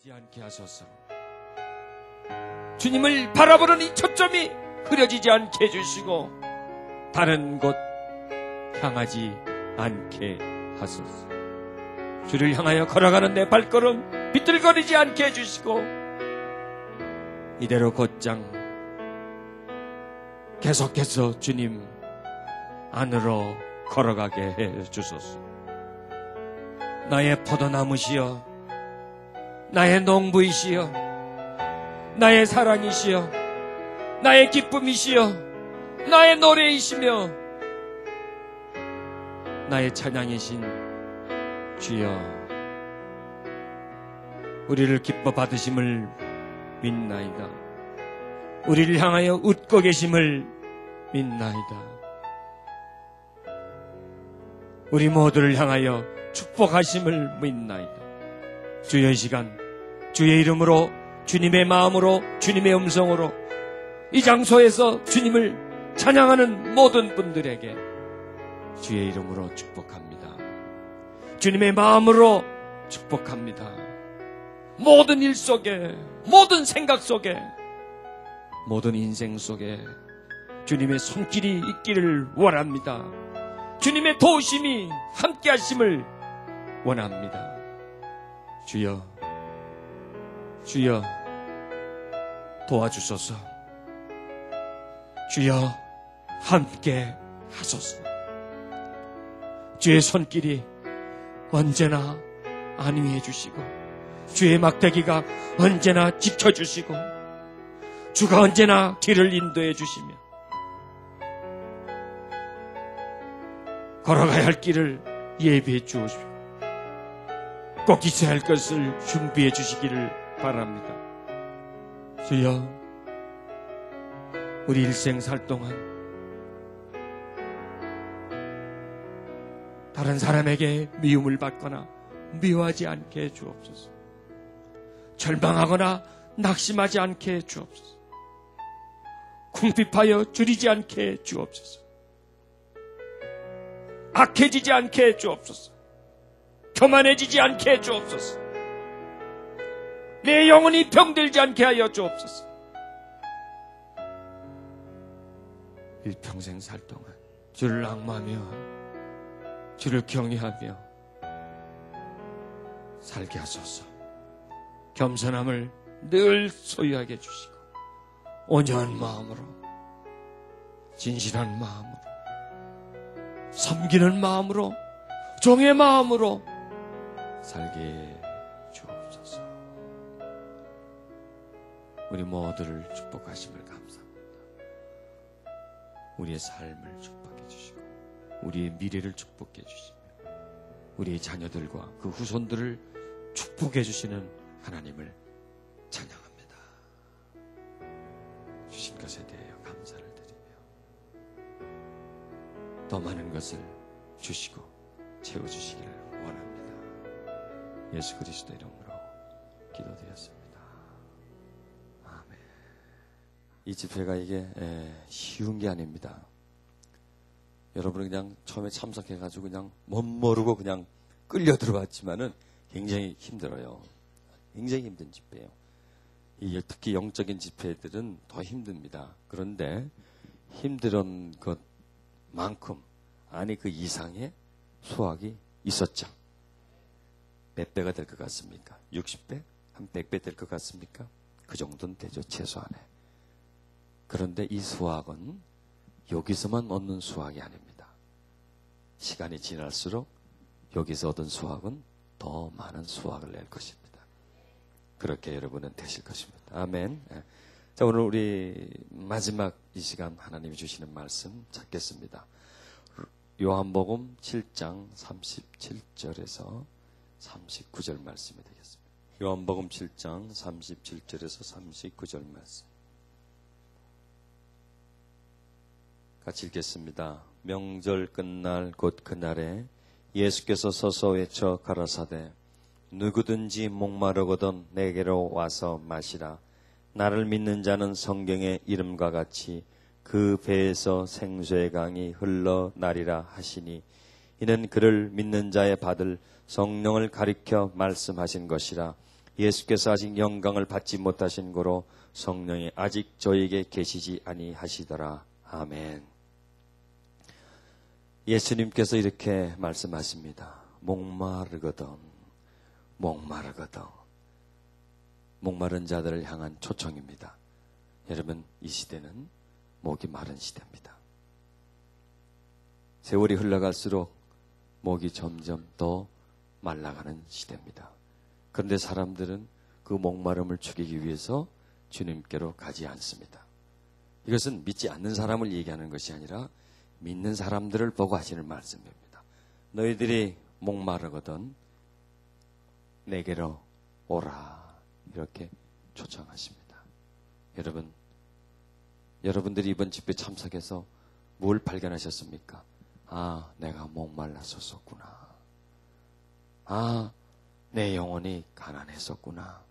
흐려지지 않게 하소서. 주님을 바라보는 이 초점이 흐려지지 않게 해주시고 다른 곳 향하지 않게 하소서. 주를 향하여 걸어가는 내 발걸음 비틀거리지 않게 해주시고 이대로 곧장 계속해서 주님 안으로 걸어가게 해주소서. 나의 포도나무시여, 나의 농부이시여, 나의 사랑이시여, 나의 기쁨이시여, 나의 노래이시며 나의 찬양이신 주여, 우리를 기뻐 받으심을 믿나이다. 우리를 향하여 웃고 계심을 믿나이다. 우리 모두를 향하여 축복하심을 믿나이다. 주여, 이 시간 주의 이름으로, 주님의 마음으로, 주님의 음성으로 이 장소에서 주님을 찬양하는 모든 분들에게 주의 이름으로 축복합니다. 주님의 마음으로 축복합니다. 모든 일 속에, 모든 생각 속에, 모든 인생 속에 주님의 손길이 있기를 원합니다. 주님의 도우심이 함께 하심을 원합니다. 주여, 주여 도와주소서. 주여 함께 하소서. 주의 손길이 언제나 안위해 주시고 주의 막대기가 언제나 지켜주시고 주가 언제나 뒤를 인도해 주시며 걸어가야 할 길을 예비해 주옵시고 꼭 있어야 할 것을 준비해 주시기를 바랍니다. 주여, 우리 일생 살 동안 다른 사람에게 미움을 받거나 미워하지 않게 해주옵소서. 절망하거나 낙심하지 않게 해주옵소서. 궁핍하여 줄이지 않게 해주옵소서. 악해지지 않게 해주옵소서. 교만해지지 않게 해주옵소서. 내 영혼이 병들지 않게 하여 주옵소서. 일평생 살 동안 주를 앙마하며 주를 경외하며 살게 하소서. 겸손함을 늘 소유하게 해주시고 온전한 마음으로, 진실한 마음으로, 섬기는 마음으로, 종의 마음으로 살게 주옵소서. 우리 모두를 축복하심을 감사합니다. 우리의 삶을 축복해 주시고 우리의 미래를 축복해 주시며 우리의 자녀들과 그 후손들을 축복해 주시는 하나님을 찬양합니다. 주신 것에 대하여 감사를 드리며 더 많은 것을 주시고 채워주시기를 원합니다. 예수 그리스도 이름으로 기도드렸습니다. 아멘. 이 집회가 이게 쉬운 게 아닙니다. 여러분은 그냥 처음에 참석해가지고 그냥 멋모르고 그냥 끌려 들어왔지만은 굉장히 힘들어요. 굉장히 힘든 집회예요. 특히 영적인 집회들은 더 힘듭니다. 그런데 힘든 것만큼 아니 그 이상의 수확이 있었죠. 몇 배가 될 것 같습니까? 60배? 한 100배 될 것 같습니까? 그 정도는 되죠, 최소한에. 그런데 이 수확은 여기서만 얻는 수확이 아닙니다. 시간이 지날수록 여기서 얻은 수확은 더 많은 수확을 낼 것입니다. 그렇게 여러분은 되실 것입니다. 아멘. 자, 오늘 우리 마지막 이 시간 하나님이 주시는 말씀 찾겠습니다. 요한복음 7장 37절에서 39절 말씀이 되겠습니다. 요한복음 7장 37절에서 39절 말씀. 같이 읽겠습니다. 명절 끝날 곧 그날에 예수께서 서서 외쳐 가라사대 누구든지 목마르거든 내게로 와서 마시라. 나를 믿는 자는 성경의 이름과 같이 그 배에서 생수의 강이 흘러나리라 하시니 이는 그를 믿는 자의 받을 성령을 가리켜 말씀하신 것이라. 예수께서 아직 영광을 받지 못하신 고로 성령이 아직 저에게 계시지 아니하시더라. 아멘. 예수님께서 이렇게 말씀하십니다. 목마르거든, 목마르거든. 목마른 자들을 향한 초청입니다. 여러분, 이 시대는 목이 마른 시대입니다. 세월이 흘러갈수록 목이 점점 더 말라가는 시대입니다. 그런데 사람들은 그 목마름을 죽이기 위해서 주님께로 가지 않습니다. 이것은 믿지 않는 사람을 얘기하는 것이 아니라 믿는 사람들을 보고 하시는 말씀입니다. 너희들이 목마르거든 내게로 오라. 이렇게 초청하십니다. 여러분들이 이번 집회 참석해서 뭘 발견하셨습니까? 아, 내가 목말랐었구나. 아, 내 영혼이 가난했었구나.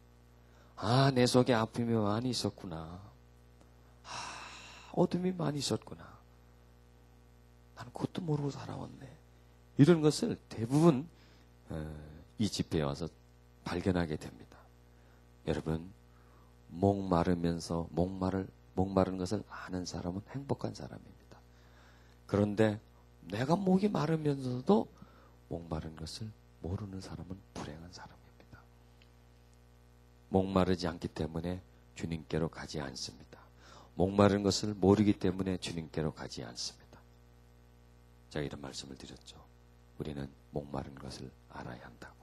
아, 내 속에 아픔이 많이 있었구나. 아, 어둠이 많이 있었구나. 난 그것도 모르고 살아왔네. 이런 것을 대부분 이 집회에 와서 발견하게 됩니다. 여러분, 목마르면서 목마른 것을 아는 사람은 행복한 사람입니다. 그런데 내가 목이 마르면서도 목마른 것을 모르는 사람은 불행한 사람입니다. 목마르지 않기 때문에 주님께로 가지 않습니다. 목마른 것을 모르기 때문에 주님께로 가지 않습니다. 제가 이런 말씀을 드렸죠. 우리는 목마른 것을 알아야 한다고.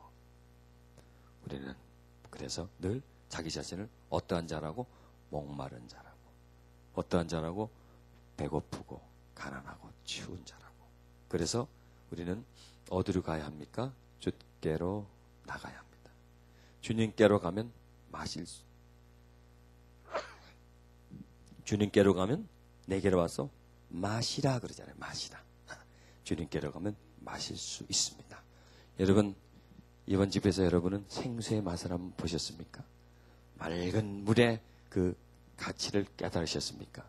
우리는 그래서 늘 자기 자신을 어떠한 자라고? 목마른 자라고. 어떠한 자라고? 배고프고 가난하고 추운 자라고. 그래서 우리는 어디로 가야 합니까? 주께로 나가야 합니다. 주님께로 가면 주님께로 가면 내게로 와서 마시라 그러잖아요. 마시라. 주님께로 가면 마실 수 있습니다. 여러분, 이번 집에서 여러분은 생수의 맛을 한번 보셨습니까? 맑은 물의 그 가치를 깨달으셨습니까?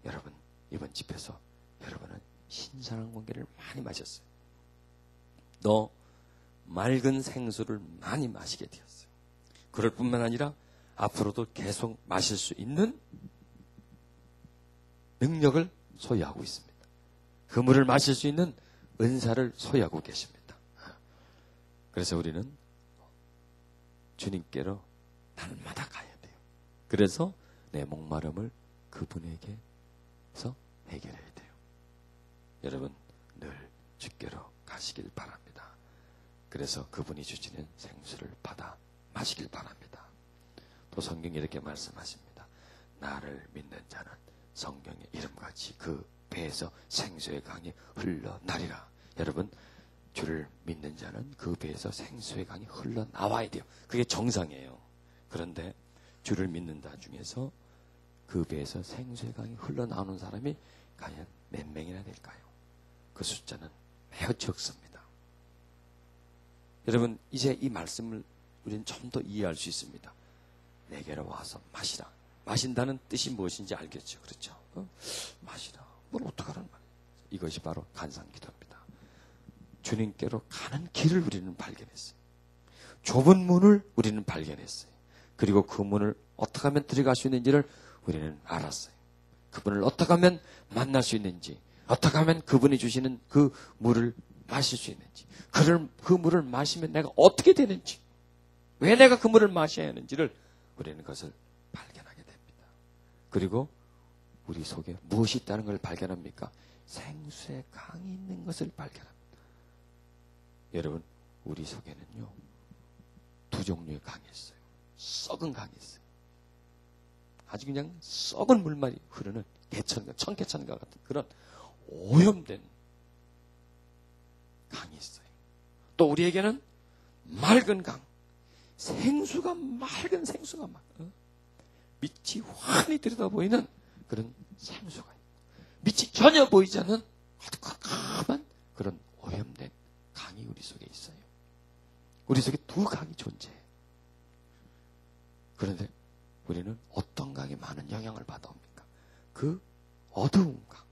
여러분, 이번 집에서 여러분은 신선한 공기를 많이 마셨어요. 또 맑은 생수를 많이 마시게 되었어요. 그럴 뿐만 아니라 앞으로도 계속 마실 수 있는 능력을 소유하고 있습니다. 그 물을 마실 수 있는 은사를 소유하고 계십니다. 그래서 우리는 주님께로 날마다 가야 돼요. 그래서 내 목마름을 그분에게서 해결해야 돼요. 여러분, 늘 주께로 가시길 바랍니다. 그래서 그분이 주시는 생수를 받아 마시길 바랍니다. 또 성경이 이렇게 말씀하십니다. 나를 믿는 자는 성경의 이름같이 그 배에서 생수의 강이 흘러나리라. 여러분, 주를 믿는 자는 그 배에서 생수의 강이 흘러나와야 돼요. 그게 정상이에요. 그런데 주를 믿는다 중에서 그 배에서 생수의 강이 흘러나오는 사람이 과연 몇 명이나 될까요? 그 숫자는 매우 적습니다. 여러분, 이제 이 말씀을 우리는 좀 더 이해할 수 있습니다. 내게로 와서 마시라. 마신다는 뜻이 무엇인지 알겠죠? 그렇죠? 마시라. 뭘 어떡하라는 말이에요? 이것이 바로 간상기도입니다. 주님께로 가는 길을 우리는 발견했어요. 좁은 문을 우리는 발견했어요. 그리고 그 문을 어떻게 하면 들어갈 수 있는지를 우리는 알았어요. 그분을 어떻게 하면 만날 수 있는지, 어떻게 하면 그분이 주시는 그 물을 마실 수 있는지, 그 물을 마시면 내가 어떻게 되는지, 왜 내가 그 물을 마셔야 하는지를 우리는 그것을 발견하게 됩니다. 그리고 우리 속에 무엇이 있다는 걸 발견합니까? 생수의 강이 있는 것을 발견합니다. 여러분, 우리 속에는요, 두 종류의 강이 있어요. 썩은 강이 있어요. 아주 그냥 썩은 물만이 흐르는 개천가, 청개천가 같은 그런 오염된 강이 있어요. 또 우리에게는 맑은 강, 생수가 맑은 생수가 빛이 환히 들여다 보이는 그런 생수가 있고, 빛이 전혀 보이지 않는 아주 깜깜한 그런 오염된 강이 우리 속에 있어요. 우리 속에 두 강이 존재해요. 그런데 우리는 어떤 강이 많은 영향을 받아옵니까? 그 어두운 강,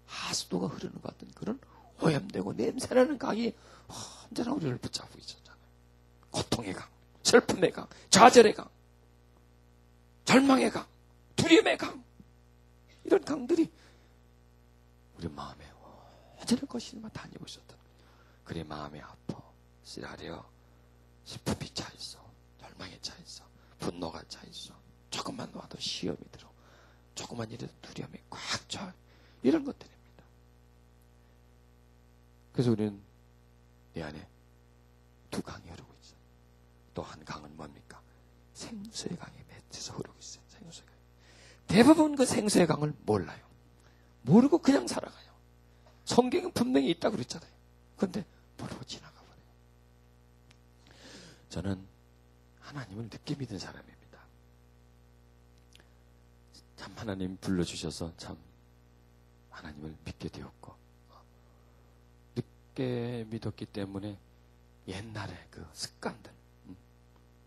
하수도가 흐르는 것 같은 그런 오염되고 냄새나는 강이 언제나 우리를 붙잡고 있었잖아요. 고통의 강, 슬픔의 강, 좌절의 강, 절망의 강, 두려움의 강, 이런 강들이 우리 마음에 어제는 것이만 다니고 있었던, 그래 마음이 아파 쓰라려 슬픔이 차 있어, 절망에 차 있어, 분노가 차 있어, 조금만 와도 시험이 들어, 조금만 이래도 두려움이 꽉 차, 이런 것들입니다. 그래서 우리는 내 안에 두 강이 흐르고 있어요. 또 한 강은 뭡니까? 생수의 강이 맺혀서 흐르고 있어요. 생수의 강. 대부분 그 생수의 강을 몰라요. 모르고 그냥 살아가요. 성경은 분명히 있다고 그랬잖아요. 그런데 모르고 지나가 버려요. 저는 하나님을 늦게 믿은 사람입니다. 참 하나님 불러주셔서 참 하나님을 믿게 되었고, 늦게 믿었기 때문에 옛날에 그 습관들,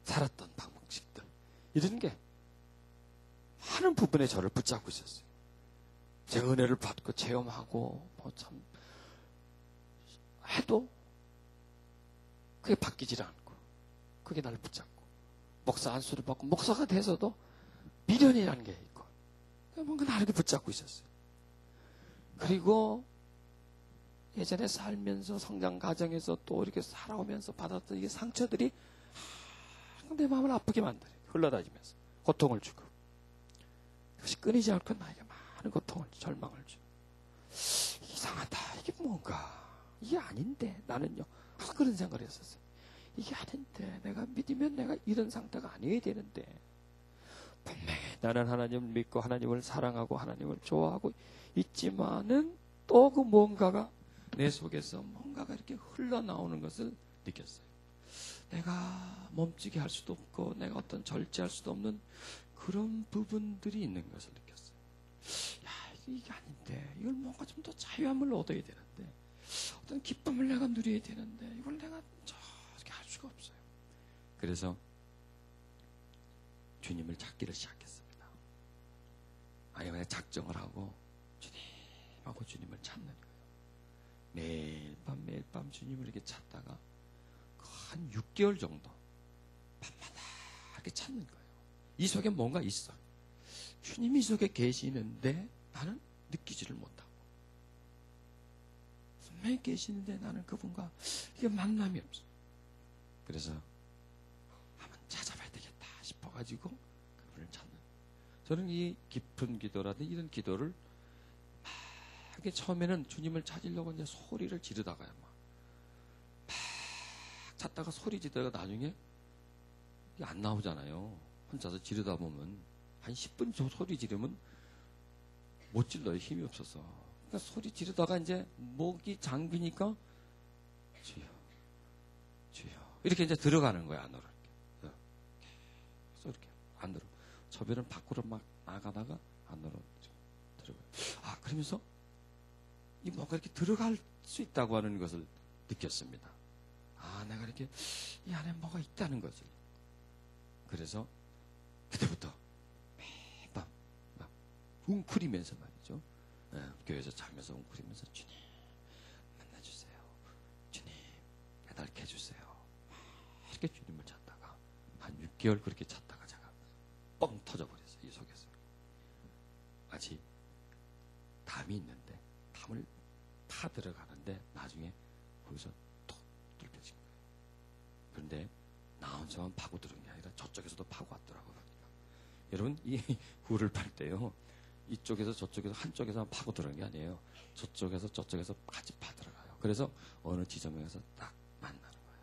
살았던 방식들, 이런 게 많은 부분에 저를 붙잡고 있었어요. 제 은혜를 받고 체험하고 뭐 참 해도 그게 바뀌질 않고, 그게 나를 붙잡고, 목사 안수를 받고 목사가 돼서도 미련이라는 게 있고, 뭔가 나를 붙잡고 있었어요. 그리고 예전에 살면서 성장 과정에서 또 이렇게 살아오면서 받았던 이 상처들이 내 마음을 아프게 만들어요. 흘러다니면서 고통을 주고, 그것이 끊이지 않고 나에게 많은 고통을, 절망을 주고, 이상하다, 이게 뭔가, 이게 아닌데 나는요, 그런 생각을 했었어요. 이게 아닌데, 내가 믿으면 내가 이런 상태가 아니어야 되는데, 분명히 나는 하나님을 믿고 하나님을 사랑하고 하나님을 좋아하고 있지만은 또 그 뭔가가 내 속에서 뭔가가 이렇게 흘러나오는 것을 느꼈어요. 내가 멈추게 할 수도 없고 내가 어떤 절제할 수도 없는 그런 부분들이 있는 것을 느꼈어요. 야, 이게 아닌데, 이걸 뭔가 좀 더 자유함을 얻어야 되는데, 어떤 기쁨을 내가 누려야 되는데, 이걸 내가 저렇게 할 수가 없어요. 그래서 주님을 찾기를 시작했습니다. 아니, 그냥 작정을 하고 주님하고 주님을 찾는 거예요. 매일 밤 주님을 이렇게 찾다가 한 6개월 정도 밤마다 이렇게 찾는 거예요. 이 속에 뭔가 있어. 주님이 이 속에 계시는데 나는 느끼지를 못하고, 분명히 계시는데 나는 그분과 이게 만남이 없어. 그래서 한번 찾아봐야 되겠다 싶어가지고 그분을 찾는. 저는 이 깊은 기도라든지 이런 기도를 막 이렇게 처음에는 주님을 찾으려고 이제 소리를 지르다가요, 막 찾다가 소리 지르다가 나중에 이게 안 나오잖아요. 혼자서 지르다 보면 한 10분 저 소리 지르면 못 질러요. 힘이 없어서. 그러니까 소리 지르다가 이제 목이 잠기니까 주여, 주여, 이렇게 이제 들어가는 거야, 안으로. 그래서 이렇게 안으로. 저별은 밖으로 막 나가다가 안으로 들어가요. 아, 그러면서 이 뭔가 이렇게 들어갈 수 있다고 하는 것을 느꼈습니다. 아, 내가 이렇게 이 안에 뭐가 있다는 것을. 그래서 그때부터 매밤 막 웅크리면서 말이죠. 교회에서 자면서 웅크리면서 주님 만나주세요. 주님 깨닫게 해주세요. 이렇게 주님을 찾다가 한 6개월 그렇게 찾다가 제가 뻥 터져버렸어요. 이 속에서. 아직 담이 있는데 담을 파 들어가는데 나중에 거기서 톡 뚫려진 거예요. 그런데 나 혼자만 파고 들은 게 아니라 저쪽에서도 파고 왔더라고요. 여러분, 이 굴을 팔 때요, 이쪽에서 저쪽에서 한쪽에서 파고 들어간 게 아니에요. 저쪽에서 저쪽에서 같이 파 들어가요. 그래서 어느 지점에서 딱 만나는 거예요.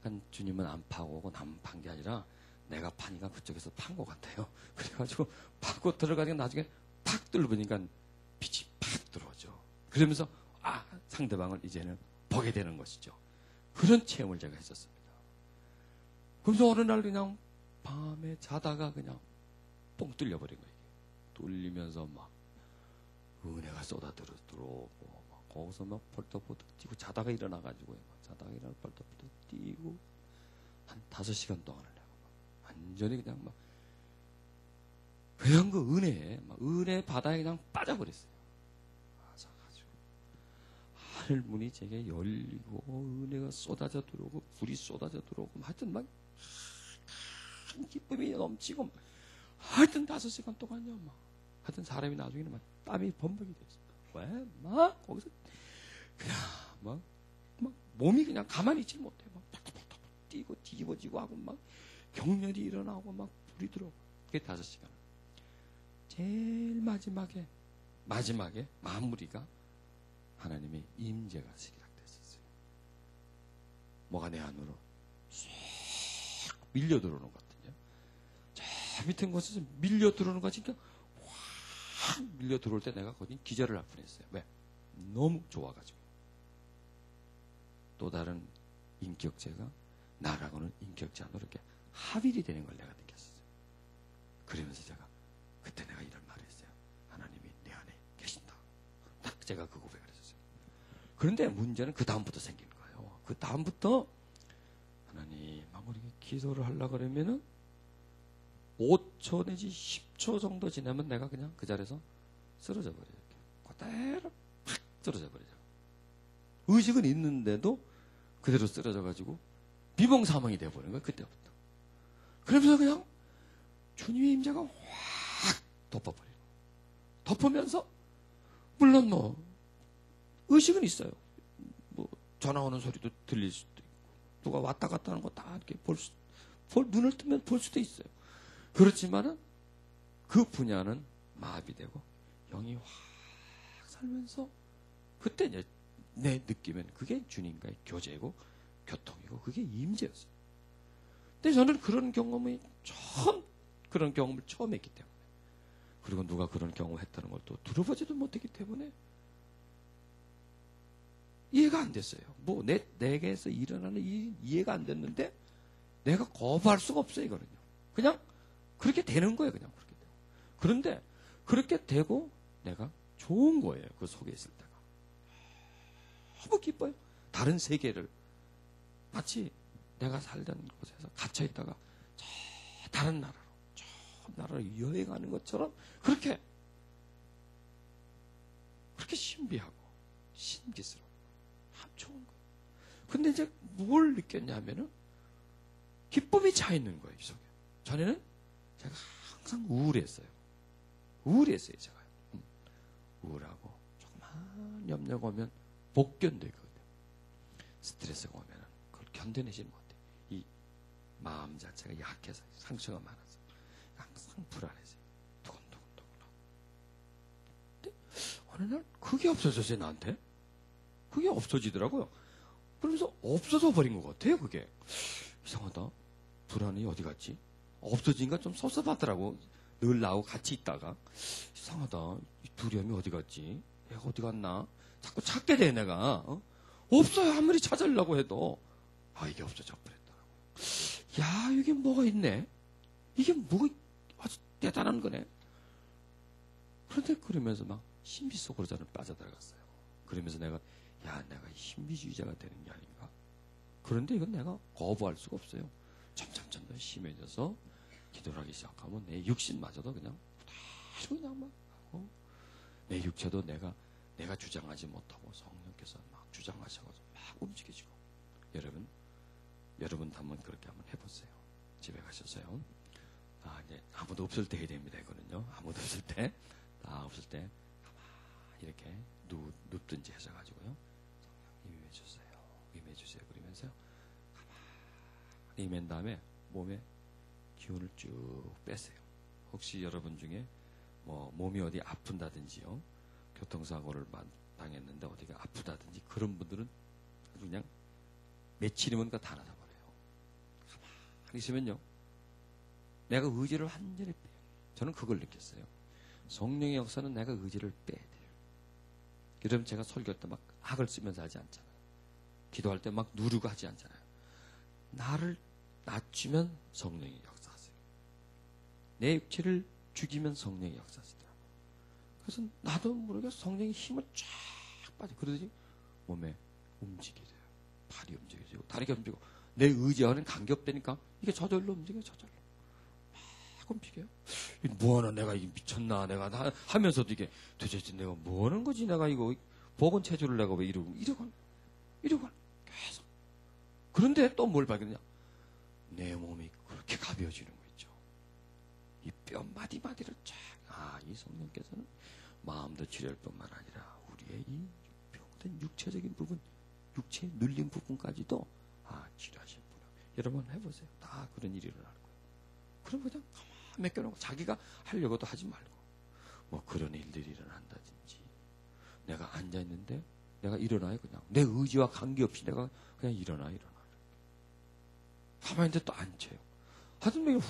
그러니까 주님은 안 파고 오고 나만 판 게 아니라 내가 파니까 그쪽에서 판 것 같아요. 그래가지고 파고 들어가니까 나중에 팍 뚫어보니까 빛이 팍 들어오죠. 그러면서 아, 상대방을 이제는 보게 되는 것이죠. 그런 체험을 제가 했었습니다. 그래서 어느 날 그냥 밤에 자다가 그냥 뻥 뚫려버린 거예요. 뚫리면서 막 은혜가 쏟아들어 들어오고, 막 거기서 막 벌떡벌떡 뛰고, 자다가 일어나가지고, 막 자다가 일어나 벌떡벌떡 뛰고, 한 5시간 동안을 내가 막 완전히 그냥 막, 그냥 그 은혜에, 막 은혜 바다에 그냥 빠져버렸어요. 빠져가지고. 하늘문이 제게 열리고 은혜가 쏟아져 들어오고 불이 쏟아져 들어오고 하여튼 막 큰 기쁨이 넘치고 하여튼 5시간 동안요 막 하여튼 사람이 나중에는 막 땀이 범벅이 됐어요. 왜? 막 거기서 그냥 막 몸이 그냥 가만히 있지 못해. 막 팍팍팍 뛰고 뒤집어지고 하고 막 경련이 일어나고 막 불이 들어오고. 그게 5시간. 제일 마지막에 마무리가 하나님의 임재가 시작됐었어요. 뭐가 내 안으로 쏙 밀려 들어오는 것 같은요. 저 밑에 곳에서 밀려 들어오는 것 같으니까 확 밀려 들어올 때 내가 거기 기절을 할 뻔했어요. 왜? 너무 좋아가지고. 또 다른 인격체가 나라고는 인격체하고 이렇게 합일이 되는 걸 내가 느꼈어요. 그러면서 제가 그때 내가 이런 말을 했어요. 하나님이 내 안에 계신다. 딱 제가 그 고백을 했었어요. 그런데 문제는 그 다음부터 생긴 거예요. 그 다음부터 하나님 아무리 기도를 하려고 그러면은 5초 내지 10초 정도 지나면 내가 그냥 그 자리에서 쓰러져 버려요. 그대로 팍 쓰러져 버려요. 의식은 있는데도 그대로 쓰러져가지고 비몽사몽이 되어버린 거예요. 그때부터. 그러면서 그냥 주님의 임재가 확 덮어버리고 덮으면서 물론 뭐 의식은 있어요. 뭐 전화 오는 소리도 들릴 수도 있고 누가 왔다 갔다 하는 거 다 이렇게 눈을 뜨면 볼 수도 있어요. 그렇지만은 그 분야는 마비되고 영이 확 살면서 그때 이제 내 느낌은 그게 주님과의 교제고 교통이고 그게 임재였어요. 근데 저는 그런 경험을 처음 했기 때문에 그리고 누가 그런 경험을 했다는 걸 또 들어보지도 못했기 때문에 이해가 안 됐어요. 뭐 내게서 일어나는 일이 이해가 안 됐는데 내가 거부할 수가 없어요. 이거는요. 그냥 그렇게 되는 거예요. 그냥 그렇게 되고. 그런데 그렇게 되고 내가 좋은 거예요. 그 속에 있을 때가. 너무 기뻐요. 다른 세계를 마치 내가 살던 곳에서 갇혀 있다가 저 다른 나라로 여행하는 것처럼 그렇게 신비하고 신기스러워. 참 좋은 거예요. 근데 이제 뭘 느꼈냐면은 기쁨이 차 있는 거예요. 이 속에. 전에는 제가 항상 우울했어요. 제가. 우울하고 조그만 염려가 오면 못 견뎌있거든요. 스트레스가 오면 그걸 견뎌내지 못해. 이 마음 자체가 약해서 상처가 많아서 항상 불안해져요. 두근두근두근하고. 근데 어느 날 그게 없어졌어요. 나한테. 그게 없어지더라고요. 그러면서 없어져 버린 것 같아요. 그게. 이상하다. 불안이 어디 갔지? 없어지니까 좀 섭섭하더라고. 늘 나하고 같이 있다가 이상하다. 이 두려움이 어디 갔지? 얘가 어디 갔나? 자꾸 찾게 돼 내가. 없어요. 아무리 찾으려고 해도 이게 없어져 버렸더라고요. 야 이게 뭐가 있네. 이게 뭐가 아주 대단한 거네. 그런데 그러면서 막 신비 속으로 저는 빠져들어갔어요. 그러면서 내가 신비주의자가 되는 게 아닌가. 그런데 이건 내가 거부할 수가 없어요. 점점 더 심해져서 기도를 하기 시작하면 내 육신마저도 그냥 막 하고 내 육체도 내가 주장하지 못하고 성령께서 막 주장하셔가지고 막 움직여지고 여러분 한번 그렇게 한번 해보세요. 집에 가셔서요. 이제 아무도 없을 때 해야 됩니다. 이거는요. 아무도 없을 때 없을 때 가만히 이렇게 눕든지 하셔가지고요. 성령 임해주세요. 그러면서요. 가만히 임한 다음에 몸에 기운을 쭉 빼세요. 혹시 여러분 중에 뭐 몸이 어디 아픈다든지요. 교통사고를 당했는데 어디가 아프다든지 그런 분들은 그냥 며칠이면 다 나서버려요. 가만히 있으면요. 내가 의지를 완전히 빼요. 저는 그걸 느꼈어요. 성령의 역사는 내가 의지를 빼야 돼요. 그러면 제가 설교할 때 막 악을 쓰면서 하지 않잖아요. 기도할 때 막 누르고 하지 않잖아요. 나를 낮추면 성령이 역사하세요. 내 육체를 죽이면 성령이 역사하시더라고요. 그래서 나도 모르게 성령의 힘을 쫙 빠져. 그러더니 몸에 움직이게 돼요. 팔이 움직여지고 다리가 움직이고 내 의지와는 간격되니까 이게 저절로 움직여요. 저절로. 막 움직여요. 뭐하나 내가 이게 미쳤나 내가 하면서도 이게 도대체 내가 뭐하는 거지 내가 이거 복원 체조를 내가 왜 이러고 계속. 그런데 또 뭘 발견하냐? 내 몸이 그렇게 가벼워지는 거 있죠. 이 뼈 마디마디를 이 성령께서는 마음도 치료할 뿐만 아니라 우리의 이 병든 육체적인 부분, 육체의 눌린 부분까지도 치료하시는구나. 여러분 해보세요. 다 그런 일이 일어날 거예요. 그럼 그냥 가만히 맡겨놓고 자기가 하려고도 하지 말고 뭐 그런 일들이 일어난다든지 내가 앉아있는데 내가 일어나요. 그냥 내 의지와 관계없이 내가 그냥 일어나. 가만히 있는데 또 앉혀요. 하여튼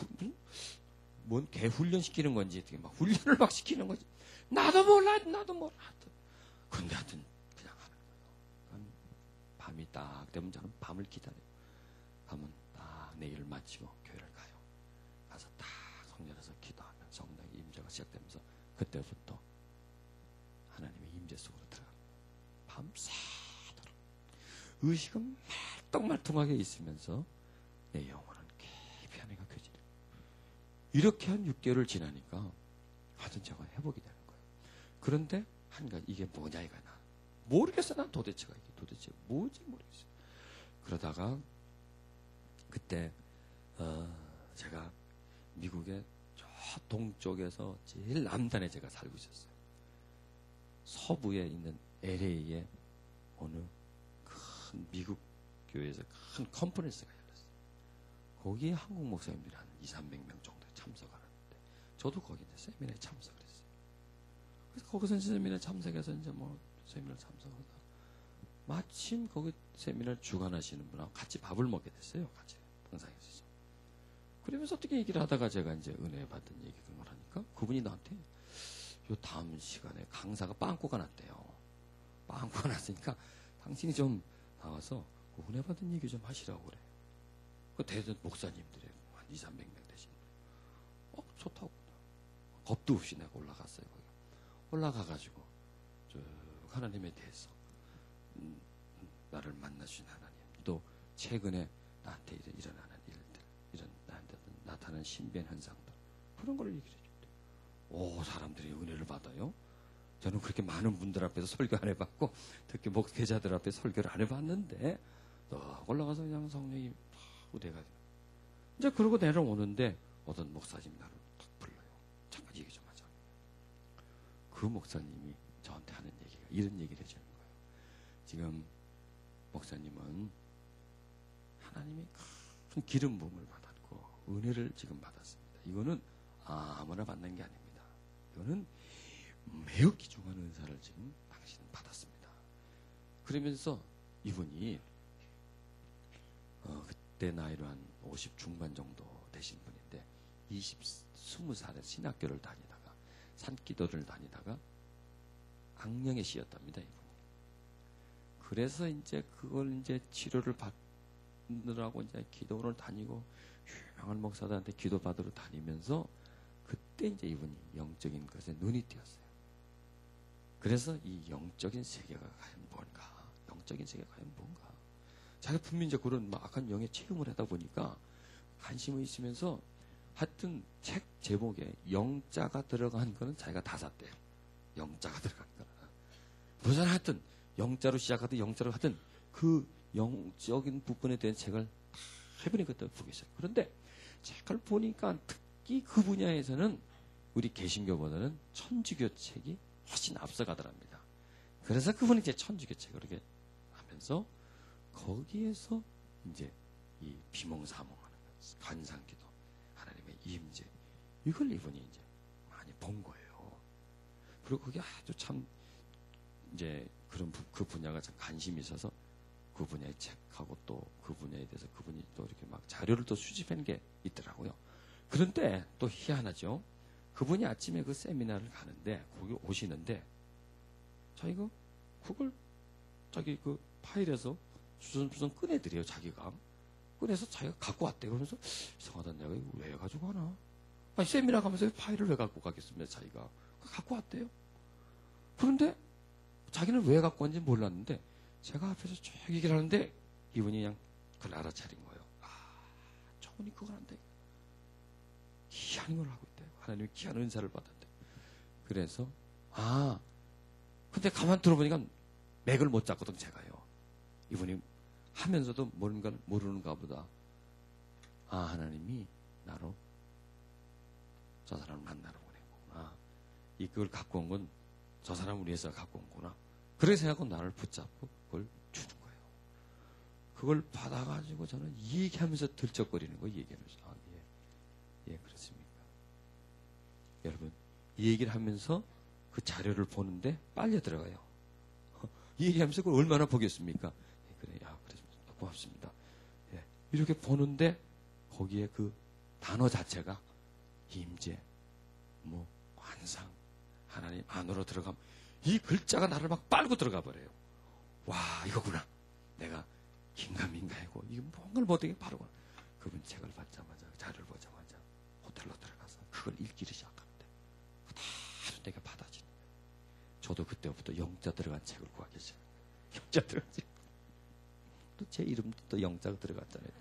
뭔 개 훈련시키는 건지 어떻게 막 훈련을 막 시키는 거지. 나도 몰라. 근데 하여튼 그냥 하는 거예요. 밤이 딱 되면 저는 밤을 기다려요. 가면 딱 내일을 마치고 교회를 가요. 가서 딱 성전에서 기도하면 성령의 임재가 시작되면서 그때부터 하나님의 임재 속으로 들어갑니다. 밤새도록 의식은 말똥말똥하게 있으면서 내 영혼은 깊이 안에가 켜지는. 이렇게 한 6개월을 지나니까 하여튼 제가 회복이 되는 거예요. 그런데 한 가지 이게 뭐냐 이거야. 모르겠어. 난 도대체가 이게 도대체 뭐지 모르겠어요. 그러다가 그때 제가 미국의 저 동쪽에서 제일 남단에 제가 살고 있었어요. 서부에 있는 LA에 어느 큰 미국 교회에서 큰 컨퍼런스가 열렸어요. 거기에 한국 목사님들이 한 200~300명 정도 참석하는데 저도 거기 이제 세미나에 참석을 했어요. 그래서 거기서 세미나에 참석해서 이제 뭐 세미나 참석하다 마침 거기 세미나를 주관하시는 분하고 같이 밥을 먹게 됐어요. 같이 봉사에서. 그러면서 어떻게 얘기를 하다가 제가 이제 은혜 받은 얘기를 하니까 그분이 나한테 요 다음 시간에 강사가 빵꾸가 났대요. 빵꾸가 났으니까 당신이 좀 나와서 그 은혜 받은 얘기 좀 하시라고 그래. 그 대전 목사님들이 한 200~300명 되신 분. 좋다고. 겁도 없이 내가 올라갔어요. 거기. 올라가가지고 쭉 하나님에 대해서 나를 만나주신 하나님, 또 최근에 나한테 일어나는 일들, 나한테 나타난 신비한 현상들, 그런 걸 얘기를 해줬대. 사람들이 은혜를 받아요. 저는 그렇게 많은 분들 앞에서 설교 안 해봤고, 특히 목회자들 앞에 설교를 안 해봤는데, 올라가서 그냥 성령이 우대가 이제 그러고 내려오는데 어떤 목사님이 나를 탁 불러요. 잠깐 얘기 좀 하자. 그 목사님이 저한테 하는 얘기가 이런 얘기를 해주는 거예요. 지금 목사님은 하나님이 큰 기름 부음을 받았고 은혜를 지금 받았습니다. 이거는 아무나 받는 게 아닙니다. 이거는 매우 귀중한 은사를 지금 당신은 받았습니다. 그러면서 이분이 그때 나이로 한 50 중반 정도 되신 분인데 20살에 신학교를 다니다가 산기도를 다니다가 악령에 씌였답니다. 이분이. 그래서 이제 그걸 이제 치료를 받느라고 이제 기도를 다니고 유명한 목사들한테 기도 받으러 다니면서 그때 이제 이분이 영적인 것에 눈이 띄었어요. 그래서 이 영적인 세계가 과연 뭔가, 영적인 세계가 과연 뭔가. 자기가 분명히 이제 그런 악한 영의 체험을 하다 보니까 관심이 있으면서 하여튼 책 제목에 영자가 들어간 거는 자기가 다 샀대요. 영자가 들어간 거는. 무슨 하여튼 영자로 시작하든 영자로 하든 그 영적인 부분에 대한 책을 해보니 그때 보고 있어요. 그런데 책을 보니까 특히 그 분야에서는 우리 개신교보다는 천주교 책이 훨씬 앞서가더랍니다. 그래서 그분이 이제 천주교 책을 이렇게 하면서 거기에서 이제 이 비몽사몽하는 것, 관상기도, 하나님의 임재, 이걸 이분이 이제 많이 본 거예요. 그리고 그게 아주 참 이제 그런 그 분야가 참 관심이 있어서 그 분야의 책하고 또 그 분야에 대해서 그분이 또 이렇게 막 자료를 또 수집한 게 있더라고요. 그런데 또 희한하죠. 그분이 아침에 그 세미나를 가는데 거기 오시는데 자기가 그걸 자기 그 파일에서 주섬주섬 꺼내드려요. 자기가 꺼내서 자기가 갖고 왔대요. 그러면서 이상하다, 내가 이거 왜 가지고 가나? 아니 세미나 가면서 파일을 왜 갖고 가겠습니까? 자기가 갖고 왔대요. 그런데 자기는 왜 갖고 왔는지 몰랐는데 제가 앞에서 쭉 얘기를 하는데 이분이 그냥 그걸 알아차린 거예요. 저분이 그걸 한다. 귀한 걸 하고 있대요. 하나님이 귀한 은사를 받았대. 그래서 근데 가만 들어보니까 맥을 못 잡거든 제가요. 이분이 하면서도 뭔가 모르는가 보다. 아, 하나님이 나로 저 사람을 만나러 보내구나. 이걸 갖고 온 건 저 사람을 위해서 갖고 온 거구나. 그래서 해갖고 나를 붙잡고 그걸 주는 거예요. 그걸 받아가지고 저는 이 얘기하면서 들쩍거리는 거예요. 얘기하면서. 아, 예, 그렇습니까. 여러분, 이 얘기를 하면서 그 자료를 보는데 빨려 들어가요. 이 얘기하면서 그걸 얼마나 보겠습니까? 예, 그래, 그렇습니다. 고맙습니다. 예, 이렇게 보는데 거기에 그 단어 자체가 임재, 환상, 하나님 안으로 들어가면 이 글자가 나를 막 빨고 들어가 버려요. 와, 이거구나. 내가 긴가민가하고 이게 뭔가를 못하게 바로 그분 책을 받자마자 자료를 보자마자 호텔로 들어가서 그걸 읽기를 시작하는데 다 내가 받아지는 거예요. 저도 그때부터 영자 들어간 책을 구하기 시작해요. 영자 들어간 책. 또 제 이름도 또 영자가 들어갔잖아요.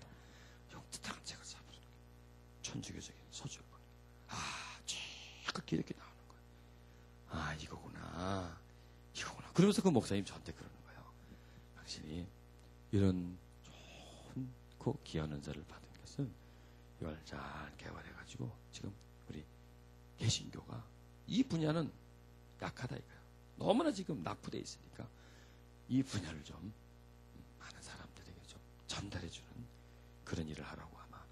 또 영자 들어간 책을 사버리는 거예요. 천주교적인 서술. 자꾸 이렇게 나오는 거예요. 이거구나. 그러면서 그 목사님 저한테 그러는 거예요. 당신이 이런 좋고 귀한 은사를 받은 것은 이걸 잘 개발해가지고 지금 우리 개신교가 이 분야는 약하다 이거예요. 너무나 지금 낙후되어 있으니까 이 분야를 좀 많은 사람들에게 좀 전달해주는 그런 일을 하라고 아마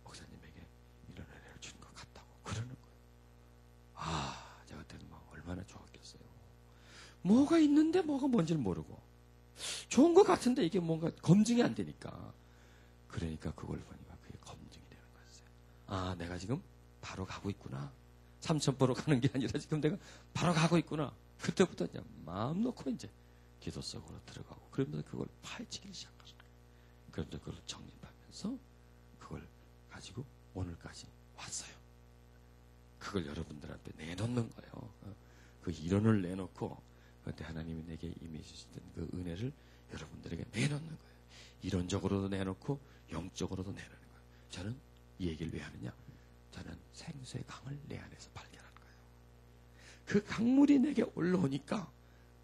목사님에게 이런 은혜를 주는 것 같다고 그러는 거예요. 제가 그때는 얼마나 좋았겠어요. 뭐가 있는데 뭐가 뭔지를 모르고 좋은 것 같은데 이게 뭔가 검증이 안 되니까 그러니까 그걸 보니까 그게 검증이 되는 거였어요. 내가 지금 바로 가고 있구나. 삼천포로 가는 게 아니라 지금 내가 바로 가고 있구나. 그때부터 이제 마음 놓고 이제 기도 속으로 들어가고 그러면서 그걸 파헤치기 시작하는 거예요. 그러면서 그걸 정립하면서 그걸 가지고 오늘까지 왔어요. 그걸 여러분들한테 내놓는 거예요. 그 이론을 내놓고 그때 하나님이 내게 임해주시던 그 은혜를 여러분들에게 내놓는 거예요. 이론적으로도 내놓고 영적으로도 내놓는 거예요. 저는 이 얘기를 왜 하느냐? 저는 생수의 강을 내 안에서 발견한 거예요. 그 강물이 내게 올라오니까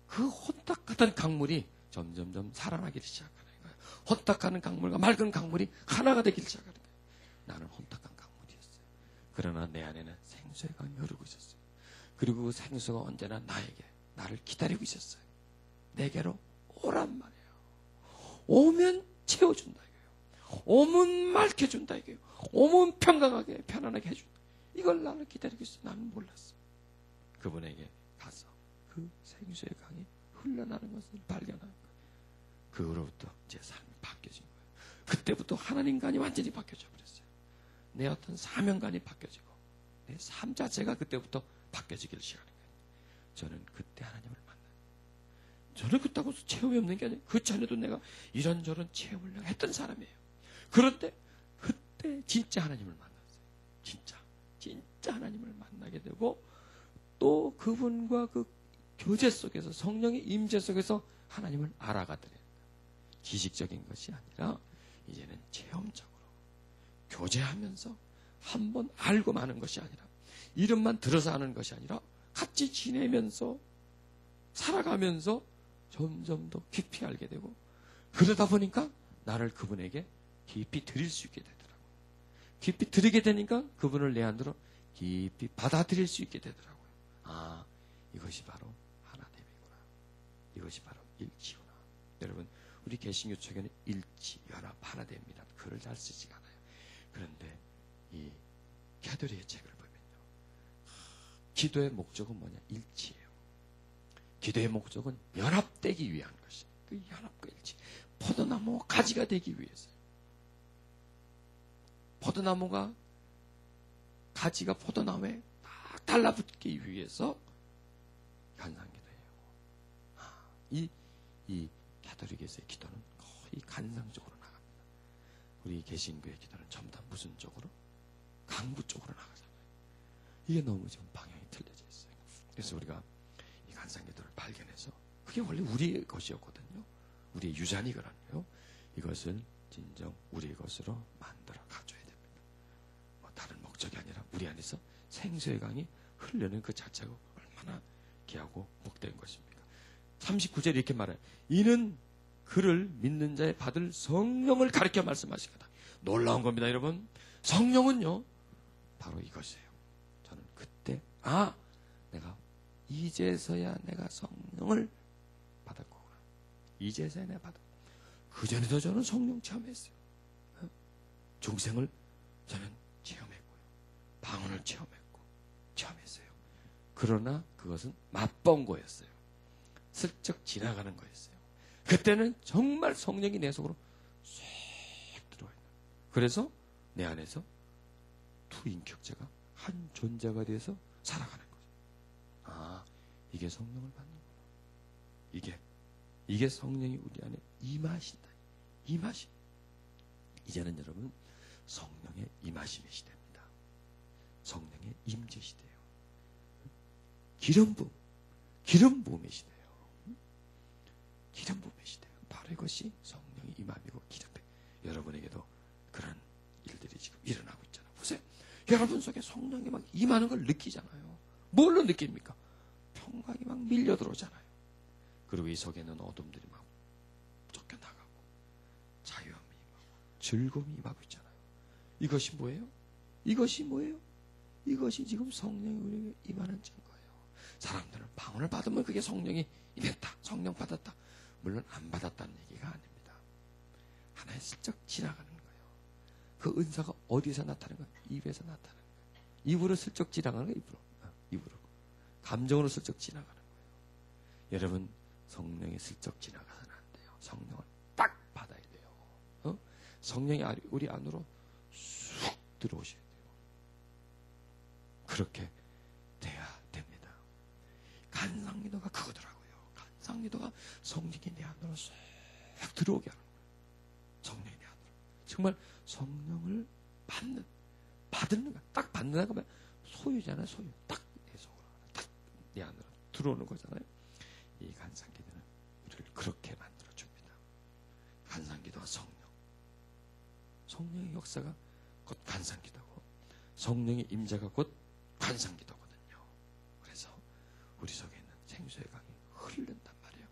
그 혼탁하던 강물이 점점점 살아나기 시작하는 거예요. 혼탁하는 강물과 맑은 강물이 하나가 되기 시작하는 거예요. 나는 혼탁한 강물이었어요. 그러나 내 안에는 생수의 강이 흐르고 있었어요. 그리고 그 생수가 언제나 나를 기다리고 있었어요. 내게로 오란 말이에요. 오면 채워준다 이거예요. 오면 맑혀준다 이거예요. 오면 평강하게 편안하게 해준다. 이걸 나를 기다리고 있어. 나는 몰랐어. 그분에게 가서 그 생수의 강이 흘러나는 것을 발견한 거예요. 그 후로부터 제 삶이 바뀌어진 거예요. 그때부터 하나님관이 완전히 바뀌어져 버렸어요. 내 어떤 사명관이 바뀌어지고 내 삶 자체가 그때부터 바뀌어지기를 시작하는 거예요. 저는 그때 하나님을 만나요. 저는 그렇다고 체험이 없는 게 아니에요. 그 전에도 내가 이런저런 체험을 내가 했던 사람이에요. 그런데 그때 진짜 하나님을 만났어요. 진짜 하나님을 만나게 되고 또 그분과 그 교제 속에서 성령의 임재 속에서 하나님을 알아가더래요. 지식적인 것이 아니라 이제는 체험적으로 교제하면서 한번 알고 마는 것이 아니라 이름만 들어서 하는 것이 아니라 같이 지내면서 살아가면서 점점 더 깊이 알게 되고 그러다 보니까 나를 그분에게 깊이 드릴 수 있게 되더라고요. 깊이 드리게 되니까 그분을 내 안으로 깊이 받아들일 수 있게 되더라고요. 이것이 바로 하나됨이구나. 이것이 바로 일치구나. 여러분, 우리 개신교 쪽에는 일치, 연합, 하나됨이라는 글을 잘 쓰지 않아요. 그런데 이 캐도릭의 책을 보면요. 기도의 목적은 뭐냐? 일치예요. 기도의 목적은 연합되기 위한 것이. 그 연합과 일치. 포도나무 가지가 되기 위해서요. 포도나무가 가지가 포도나무에 딱 달라붙기 위해서 간상기도예요. 이 가톨릭에서의 기도는 거의 간상적으로 나갑니다. 우리 개신교의 기도는 전부 다 무슨 쪽으로? 강부 쪽으로 나가잖아요. 이게 너무 지금 방향이 틀려져 있어요. 그래서 우리가 이 간상기도를 발견해서 그게 원래 우리의 것이었거든요. 우리의 유산이거든요. 이것을 진정 우리의 것으로 만들어 가져야 됩니다. 다른 목적이 아니라 우리 안에서 생수의 강이 흐르는 그 자체가 얼마나 귀하고 복된 것입니까? 39절에 이렇게 말해요. 이는 그를 믿는 자의 받을 성령을 가리켜 말씀하시거다. 놀라운 겁니다, 여러분. 성령은요, 바로 이것이에요. 저는 그때, 내가 이제서야 내가 성령을 받았구나. 이제서야 내가 받았구나. 그전에도 저는 성령 체험했어요. 중생을 저는 체험했고요. 방언을 체험했어요. 그러나 그것은 맛본 거였어요. 슬쩍 지나가는 거였어요. 그때는 정말 성령이 내 속으로 쏙 들어와 있는 거예요. 그래서 내 안에서 두 인격체가 한 존재가 돼서 살아가는 거죠. 이게 성령을 받는구나. 이게 성령이 우리 안에 임하신다. 임하심. 이제는 여러분 성령의 임하심의 시대입니다. 성령의 임재 시대예요. 기름 부음의 시대예요. 기름 부음의 시대예요. 바로 이것이 성령의 임함이고 기름 부음. 여러분에게도 그런 일들이 지금 일어나고 있잖아요. 보세요. 여러분 속에 성령이 막 임하는 걸 느끼잖아요. 뭘로 느낍니까? 평강이 막 밀려 들어오잖아요. 그리고 이 속에는 어둠들이 막 쫓겨나가고 자유함이 임하고 즐거움이 임하고 있잖아요. 이것이 뭐예요? 이것이 지금 성령이 우리에게 임하는 증거예요. 사람들은 방언을 받으면 그게 성령이 임했다. 성령 받았다. 물론 안 받았다는 얘기가 아닙니다. 하나에 슬쩍 지나가는 거예요. 그 은사가 어디서 나타나는 거예요? 입에서 나타나는 거예요. 입으로 슬쩍 지나가는 거예요. 입으로. 감정으로 슬쩍 지나가는 거예요. 여러분 성령이 슬쩍 지나가서는 안 돼요. 성령은 딱 받아야 돼요. 성령이 우리 안으로 쑥 들어오셔야 돼요. 그렇게 돼야 됩니다. 간상기도가 그거더라고요. 간상기도가 성령이 내 안으로 쑥 들어오게 하는 거예요. 성령이 내 안으로. 정말 성령을 받는 거. 딱 받는다고 하면 소유잖아요. 소유. 딱 내 속으로, 딱 내 안으로 들어오는 거잖아요. 이 간상기도는 우리를 그렇게 만들어줍니다. 간상기도와 성령의 역사가 곧 간상기도고 성령의 임재가 곧 간상기도거든요. 그래서 우리 속에 있는 생수의 강이 흐른단 말이에요.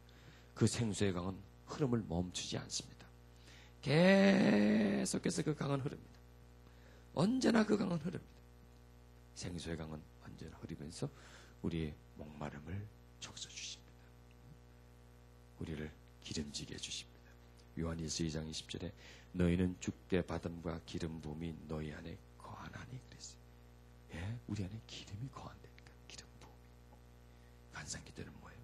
그 생수의 강은 흐름을 멈추지 않습니다. 계속해서 그 강은 흐릅니다. 언제나 그 강은 흐릅니다. 생수의 강은 언제나 흐르면서 우리의 목마름을 적셔주십니다. 우리를 기름지게 해주십니다. 요한일서 2장 20절에 너희는 주께 받음과 기름 부음이 너희 안에 거하나니 그랬어요. 예, 우리 안에 기름이 거한다니까. 기름 부음이. 간상기도는 뭐예요?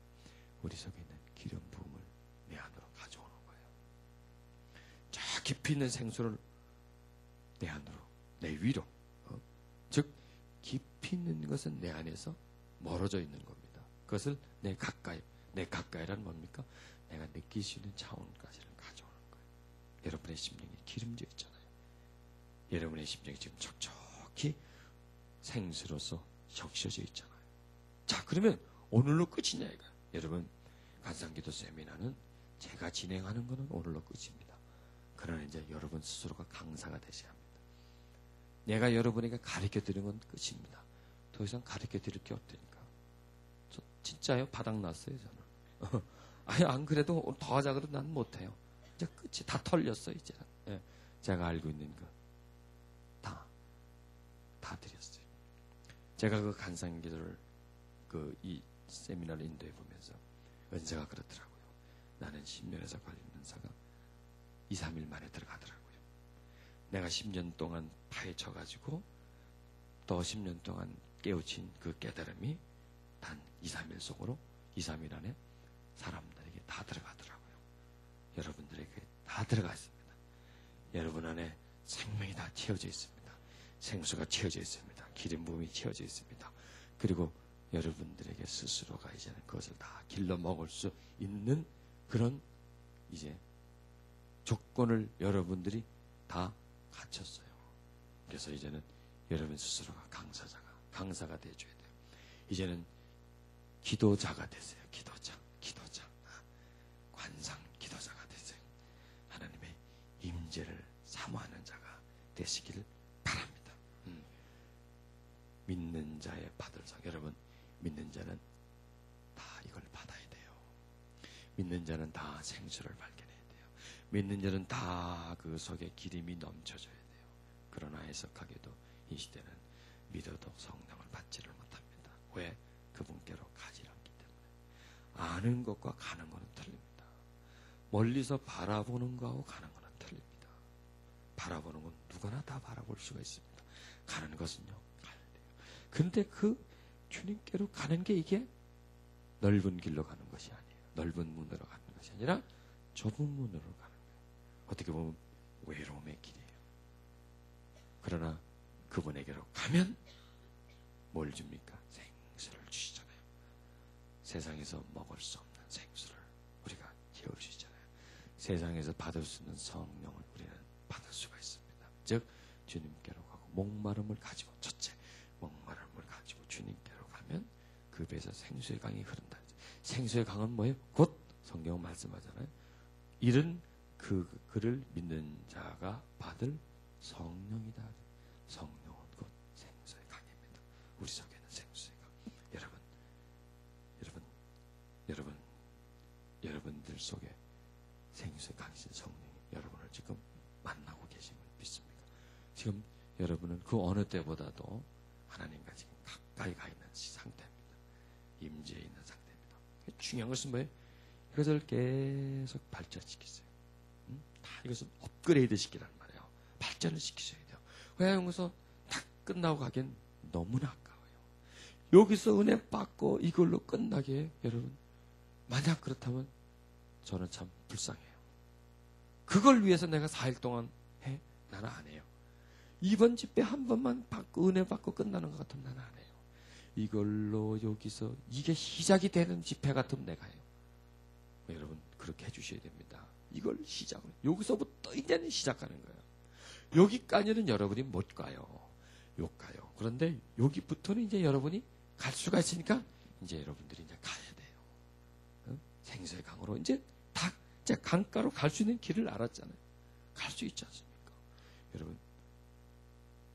우리 속에 있는 기름 부음을 내 안으로 가져오는 거예요. 저 깊이 있는 생수를 내 안으로, 내 위로. 즉 깊이 있는 것은 내 안에서 멀어져 있는 겁니다. 그것을 내 가까이란 뭡니까? 내가 느낄 수 있는 차원까지를 가져오는 거예요. 여러분의 심령이 기름져 있잖아요. 여러분의 심령이 지금 촉촉히 생수로서 적셔져 있잖아요. 자, 그러면 오늘로 끝이냐 이거야. 여러분, 간상기도 세미나는 제가 진행하는 거는 오늘로 끝입니다. 그러나 이제 여러분 스스로가 강사가 되셔야 합니다. 내가 여러분에게 가르쳐 드리는 건 끝입니다. 더 이상 가르쳐 드릴 게 없다니까. 저 진짜요? 바닥났어요, 저는. 아니, 안 그래도 더 하자 그래도 난 못해요. 이제 끝이 다 털렸어요, 이제는. 예, 제가 알고 있는 거. 다 드렸어요. 제가 그 간상기도를, 이 세미나를 인도해 보면서 은사가 그렇더라고요. 나는 10년에서 걸린 은사가 2, 3일 만에 들어가더라고요. 내가 10년 동안 파헤쳐가지고 또 10년 동안 깨우친 그 깨달음이 단 2, 3일 속으로 2, 3일 안에 사람들에게 다 들어가더라고요. 여러분들에게 다 들어가 있습니다. 여러분 안에 생명이 다 채워져 있습니다. 생수가 채워져 있습니다. 기름 부음이 채워져 있습니다. 그리고 여러분들에게 스스로가 이제는 그것을 다 길러 먹을 수 있는 그런 이제 조건을 여러분들이 다 갖췄어요. 그래서 이제는 여러분 스스로가 강사가 되어줘야 돼요. 이제는 기도자가 되세요. 기도자. 관상 기도자가 되세요. 하나님의 임재를 사모하는 자가 되시길 바랍니다. 믿는 자의 받을 상. 여러분, 믿는 자는 다 이걸 받아야 돼요. 믿는 자는 다 생수를 발견해야 돼요. 믿는 자는 다 그 속에 기름이 넘쳐져야 돼요. 그러나 해석하게도 이 시대는 믿어도 성령을 받지를 못합니다. 왜? 그분께로 가지 않기 때문에. 아는 것과 가는 것은 틀립니다. 멀리서 바라보는 것하고 가는 것은 틀립니다. 바라보는 건 누구나 다 바라볼 수가 있습니다. 가는 것은요, 가야 돼요. 근데 그 주님께로 가는 게 이게 넓은 길로 가는 것이 아니에요. 넓은 문으로 가는 것이 아니라 좁은 문으로 가는 거예요. 어떻게 보면 외로움의 길이에요. 그러나 그분에게로 가면 뭘 줍니까? 생수를 주시잖아요. 세상에서 먹을 수 없는 생수를 우리가 채울 수 있잖아요. 세상에서 받을 수 있는 성령을 우리는 받을 수가 있습니다. 즉 주님께로 가고 목마름을 가지고, 첫째 목마름을 가지고 주님께로 가면 그 배에서 생수의 강이 흐른다. 생수의 강은 뭐예요? 곧 성경 말씀하잖아요. 이른 그를 믿는 자가 받을 성령이다. 성령은 곧 생수의 강입니다. 우리 속에는 생수의 강. 여러분들 속에 생수의 강이신 성령이 여러분을 지금 만나고 계심을 믿습니까? 지금 여러분은 그 어느 때보다도 하나님과 지금 가까이 가 있는 상태입니다. 임재에 있는 상태입니다. 중요한 것은 뭐예요? 이것을 계속 발전시키세요. 다 이것은 업그레이드 시키란 말이에요. 발전을 시키셔야 돼요. 왜? 여기서 딱 끝나고 가기엔 너무나 아까워요. 여기서 은혜 받고 이걸로 끝나게 여러분, 만약 그렇다면 저는 참 불쌍해요. 그걸 위해서 내가 4일 동안 해? 나는 안 해요. 이번 집회 한 번만 받고 은혜 받고 끝나는 것 같으면 나는 안 해요. 이걸로 여기서 이게 시작이 되는 집회 같으면 내가 해요. 여러분 그렇게 해주셔야 됩니다. 이걸 시작을, 여기서부터 이제는 시작하는 거예요. 여기까지는 여러분이 못 가요. 못 가요. 그런데 여기부터는 이제 여러분이 갈 수가 있으니까 이제 여러분들이 이제 가야 돼요. 생수의 강으로 이제 강가로 갈 수 있는 길을 알았잖아요. 갈 수 있지 않습니까? 여러분,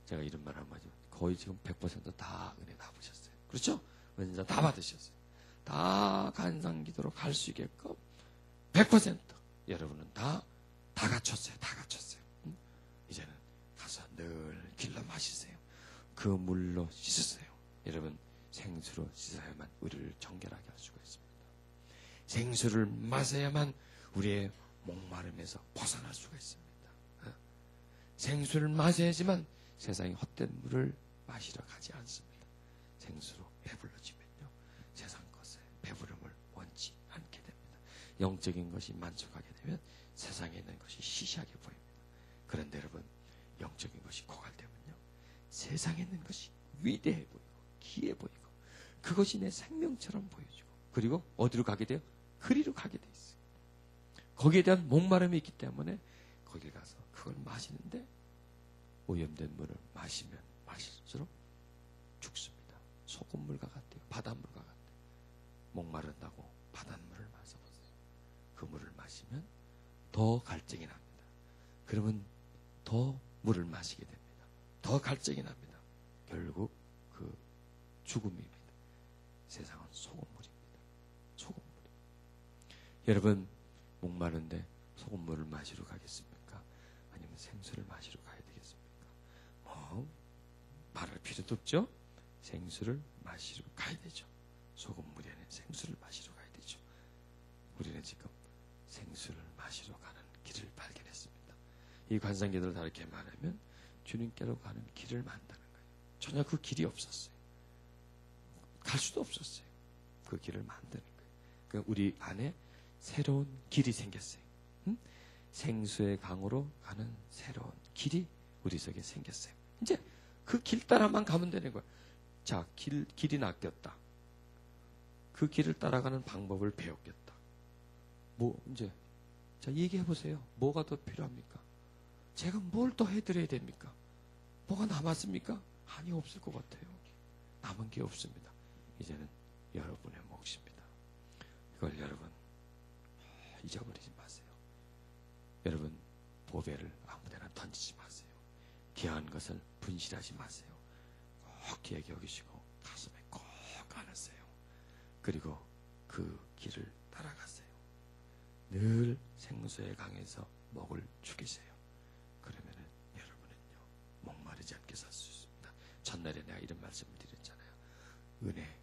제가 이런 말 하면 거의 지금 100% 은혜 다 보셨어요. 그렇죠? 은사 다 받으셨어요. 다 간상기도로 갈 수 있게끔 100% 여러분은 다 갖췄어요. 다 갖췄어요. 이제는 가서 늘 길러 마시세요. 그 물로 씻으세요. 여러분, 생수로 씻어야만 우리를 정결하게 할 수가 있습니다. 생수를 마셔야만 우리의 목마름에서 벗어날 수가 있습니다. 생수를 마셔야지만 세상의 헛된 물을 마시러 가지 않습니다. 생수로 배불러지면요, 세상 것에 배부름을 원치 않게 됩니다. 영적인 것이 만족하게 되면 세상에 있는 것이 시시하게 보입니다. 그런데 여러분, 영적인 것이 고갈되면요, 세상에 있는 것이 위대해 보이고 귀해 보이고 그것이 내 생명처럼 보여지고, 그리고 어디로 가게 돼요? 그리로 가게 돼 있어요. 거기에 대한 목마름이 있기 때문에 거기 가서 그걸 마시는데, 오염된 물을 마시면 마실수록 죽습니다. 소금물과 같아요. 바닷물과 같아요. 목마른다고 바닷물을 마셔보세요. 그 물을 마시면 더 갈증이 납니다. 그러면 더 물을 마시게 됩니다. 더 갈증이 납니다. 결국 그 죽음입니다. 세상은 소금물입니다. 소금물. 여러분, 목마른데 소금물을 마시러 가겠습니까? 아니면 생수를 마시러 가야 되겠습니까? 말할 필요도 없죠? 생수를 마시러 가야 되죠. 소금물이 아닌 생수를 마시러 가야 되죠. 우리는 지금 생수를 마시러 가는 길을 발견했습니다. 이 관상기도를 다 이렇게 말하면 주님께로 가는 길을 만드는 거예요. 전혀 그 길이 없었어요. 갈 수도 없었어요. 그 길을 만드는 거예요. 그러니까 우리 안에 새로운 길이 생겼어요. 생수의 강으로 가는 새로운 길이 우리 속에 생겼어요. 이제 그 길 따라만 가면 되는 거예요. 자, 길이 낚였다. 그 길을 따라가는 방법을 배웠겠다. 이제, 자, 얘기해 보세요. 뭐가 더 필요합니까? 제가 뭘 더 해드려야 됩니까? 뭐가 남았습니까? 아니, 없을 것 같아요. 남은 게 없습니다. 이제는 여러분의 몫입니다. 이걸 여러분 잊어버리지 마세요. 여러분, 보배를 아무데나 던지지 마세요. 귀한 것을 분실하지 마세요. 꼭 귀하게 여기시고 가슴에 꼭 안으세요. 그리고 그 길을 따라가세요. 늘 생수의 강에서 먹을 죽이세요. 그러면은 여러분은요 목마르지 않게 살 수 있습니다. 전날에 내가 이런 말씀을 드렸잖아요. 은혜,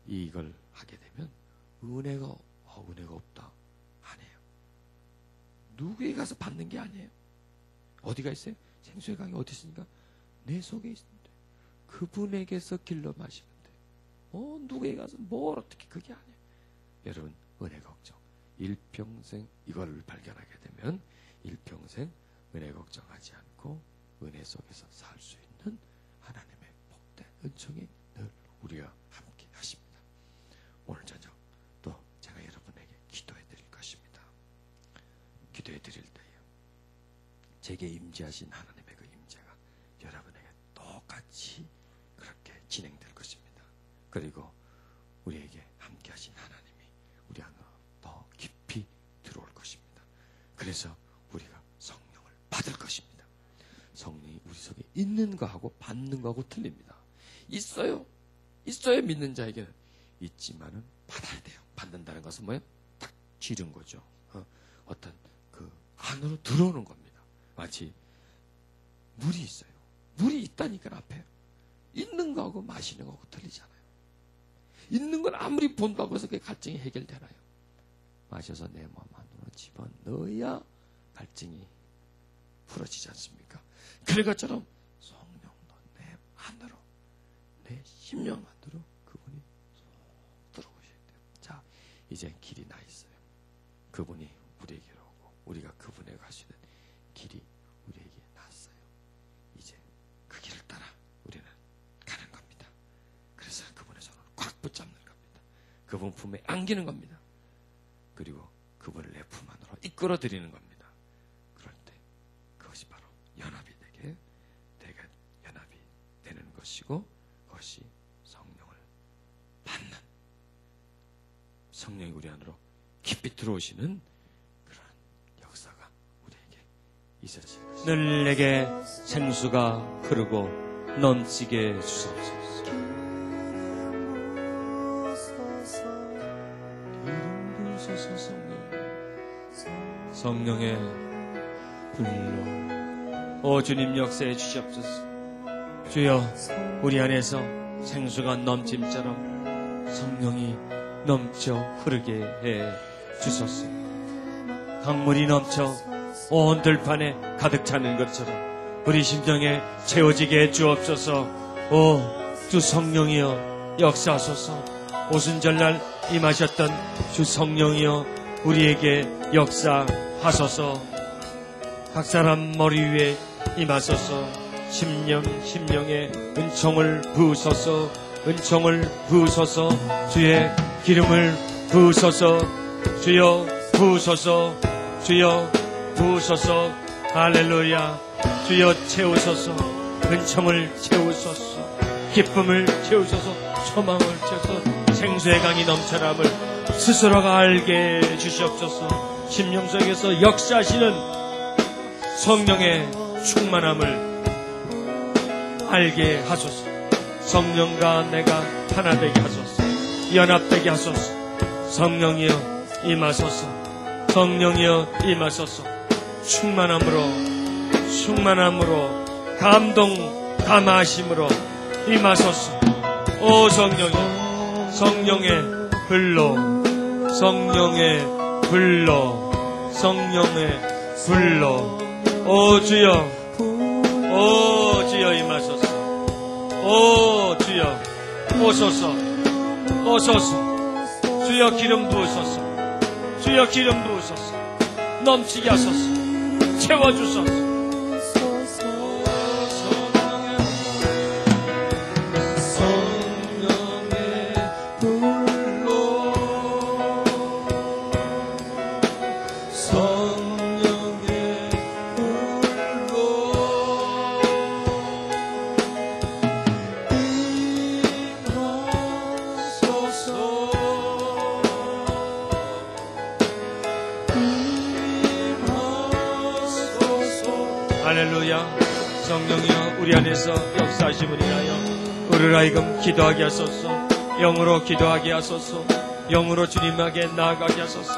이걸 하게 되면 은혜가 없다 안 해요. 누구에게 가서 받는 게 아니에요. 어디가 있어요? 생수의 강이 어디 있습니까? 내 속에 있습니다. 그분에게서 길러 마시면 돼요. 누구에게 가서 뭘 어떻게, 그게 아니에요. 여러분, 은혜 걱정 일평생 이걸 발견하게 되면 일평생 은혜 걱정하지 않고 은혜 속에서 살 수 있는 하나님의 복된 은총이 늘 우리와 함께 하십니다. 오늘 저녁 또 제가 여러분에게 기도해 드릴 것입니다. 기도해 드릴 때에 제게 임재하신 하나님의 그 임재가 여러분에게 똑같이 그렇게 진행될 것입니다. 그리고 우리에게 함께 하신 하나님이 우리 안으로 더 깊이 들어올 것입니다. 그래서 우리가 성령을 받을 것입니다. 성령이 우리 속에 있는 거하고 받는 거하고 틀립니다. 있어요 믿는 자에게는. 있지만은 받아야 돼요. 받는다는 것은 뭐예요? 딱 쥐른 거죠. 어떤 그 안으로 들어오는 겁니다. 마치 물이 있어요. 물이 있다니까 앞에. 있는 거하고 마시는 거하고 틀리잖아요. 있는 건 아무리 본다고 해서 그게 갈증이 해결되나요? 마셔서 내 몸 안으로 집어넣어야 갈증이 풀어지지 않습니까? 그런 것처럼 성령도 내 안으로, 내 심령 안으로 그분이 쏙 들어오셔야 돼요. 자, 이제 길이 나 있어요. 그분이 우리에게로 오고 우리가 그분에게 가시는 길이 우리에게 났어요. 이제 그 길을 따라 우리는 가는 겁니다. 그래서 그분의 손을 꽉 붙잡는 겁니다. 그분 품에 안기는 겁니다. 그리고 그분을 내 품 안으로 이끌어들이는 겁니다. 그럴 때 그것이 바로 연합이 되게 연합이 되는 것이고, 그것이 성령을 받는, 성령이 우리 안으로 깊이 들어오시는 그런 역사가 우리에게 있어질 것입니다. 늘 내게 생수가 흐르고 넘치게 주옵소서. 성령의 불로 오 주님 역사해 주시옵소서. 주여, 우리 안에서 생수가 넘침처럼 성령이 넘쳐 흐르게 해 주소서. 강물이 넘쳐 온 들판에 가득 차는 것처럼 우리 심정에 채워지게 해 주옵소서. 오 주 성령이여 역사하소서. 오순절날 임하셨던 주 성령이여 우리에게 역사하소서. 각 사람 머리 위에 임하소서. 심령에 은총을 부으소서. 은총을 부으소서. 주의 기름을 부으소서. 주여 부으소서. 주여 부으소서. 할렐루야. 주여 채우소서. 은총을 채우소서. 기쁨을 채우소서. 소망을 채우소서. 생수의 강이 넘쳐남을 스스로가 알게 해주시옵소서. 심령 속에서 역사하시는 성령의 충만함을 알게 하소서. 성령과 내가 하나 되게 하소서. 연합되게 하소서. 성령이여 임하소서. 성령이여 임하소서. 충만함으로 감동감하심으로 임하소서. 오 성령이여, 성령의 불로, 성령의 불로, 성령의 불로. 오 주여, 오 주여 임하소서. 오 주여 오소서. 오소서. 주여 기름 부으소서. 주여 기름 부으소서. 넘치게 하소서. 채워주소서. 할렐루야. 성령이여 우리 안에서 역사하심을 인하여 우리를 하여금 기도하게 하소서. 영으로 기도하게 하소서. 영으로 주님에게 나아가게 하소서.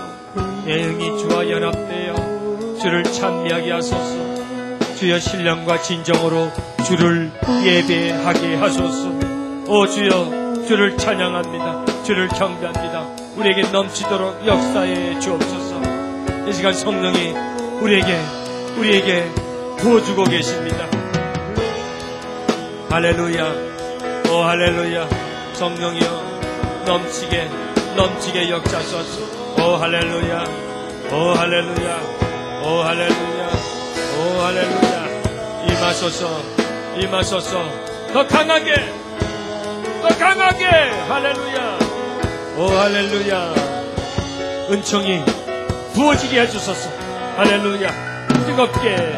예응이 주와 연합되어 주를 찬미하게 하소서. 주여 신령과 진정으로 주를 예배하게 하소서. 오 주여 주를 찬양합니다. 주를 경배합니다. 우리에게 넘치도록 역사해 주옵소서. 이 시간 성령이 우리에게 부어주고 계십니다. 할렐루야. 오 할렐루야. 성령이여 넘치게 역사소서. 오 할렐루야. 오 할렐루야. 오 할렐루야. 오 할렐루야. 임하소서. 더 강하게 할렐루야. 오 할렐루야. 은총이 부어지게 해주소서. 할렐루야. 뜨겁게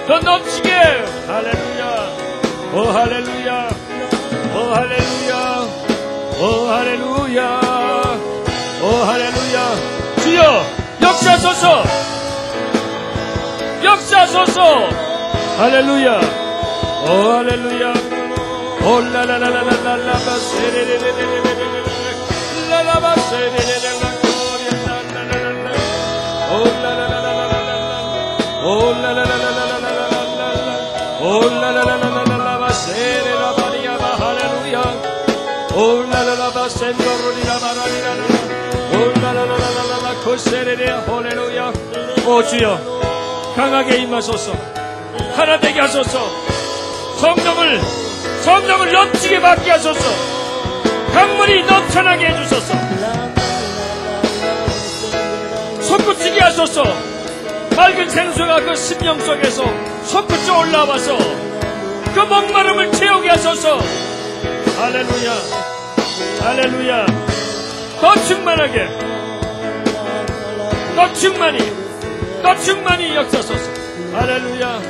더 넘치게. 할렐루야. 오 할렐루야. 오 할렐루야. 오 할렐루야. 오 할렐루야. 주여 역사소서. 할렐루야. 오 할렐루야. 오 라라라라라라라 세레레레레레레레레 라라바 세레레레레 오 라라라라라라라 오 라라라라라라라 오 라라라라라라라 세레라바리야바 할렐루야. 오 라라라바 센도로리라 마라리라라 오 라라라라라라 코세레레 할렐루야. 오 주여 강하게 임하소서. 하나 되게 하소서. 성령을 넘치게 받게 하소서. 강물이 넘쳐나게 해주소서. 솟구치게 하소서. 맑은 생수가 그 심령 속에서 솟구쳐 올라와서 그 목마름을 채우게 하소서. 할렐루야. 할렐루야. 더 충만히 역사소서. 할렐루야.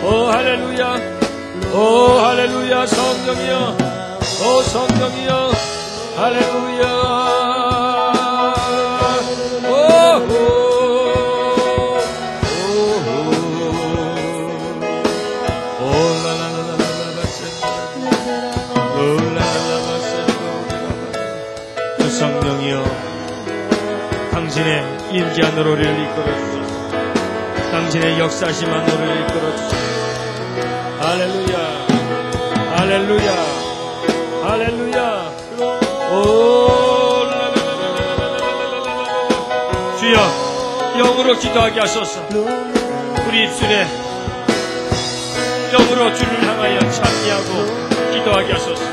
오 할렐루야. 오 할렐루야. 성령이여. 오 성령이여. 할렐루야. 그 성령이여 당신의 임재한 노래를 이끌어주소서. 당신의 역사심한 노래를 이끌어주소서. 할렐루야. 할렐루야. 할렐루야. 오 주여 영으로 기도하게 하소서. 우리 입술에 영으로 주를 향하여 찬미하고 기도하게 하소서.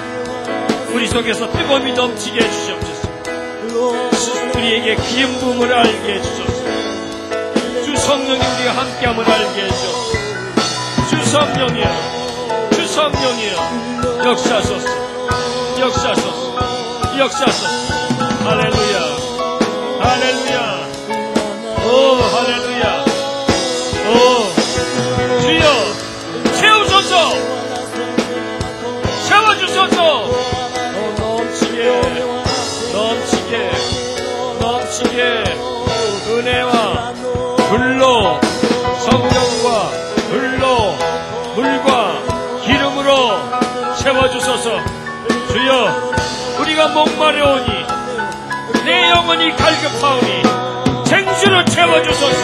우리 속에서 뜨거움이 넘치게 해주시옵소서. 우리에게 기름 부음을 알게 해주소서. 주 성령이 우리가 함께함을 알게 해주소서. 주 성령이여 역사소서. 할렐루야. 할렐루야. 오 할렐루야. 오 주여 채우소서. 채워주소서. 넘치게 은혜와 불로 성령과 불로 물과 기름으로 채워주소서. 주여 우리가 목마르오니 내 영혼이 갈급하오니 생수로 채워주소서.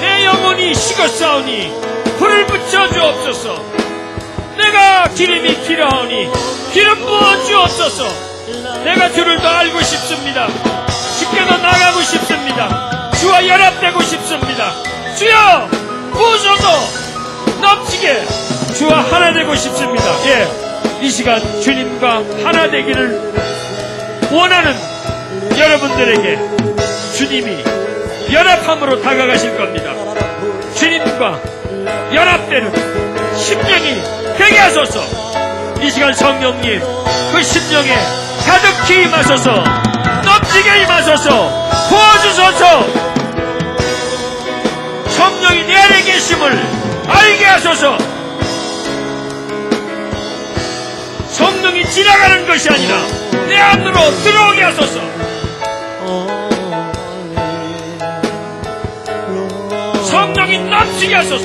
내 영혼이 식었사오니 불을 붙여주옵소서. 내가 기름이 필요하오니 기름 부어주옵소서. 내가 주를 더 알고 싶습니다. 쉽게 더 나가고 싶습니다. 주와 연합되고 싶습니다. 주여 부으소서. 넘치게 주와 하나 되고 싶습니다. 이 시간 주님과 하나 되기를 원하는 여러분들에게 주님이 연합함으로 다가가실 겁니다. 주님과 연합되는 심령이 되게 하소서. 이 시간 성령님 그 심령에 가득히 임하소서. 넘치게 임하소서. 부어주소서. 성령이 내 안에 계심을 알게 하소서. 성령이 지나가는 것이 아니라 내 안으로 들어오게 하소서. 성령이 넘치게 하소서.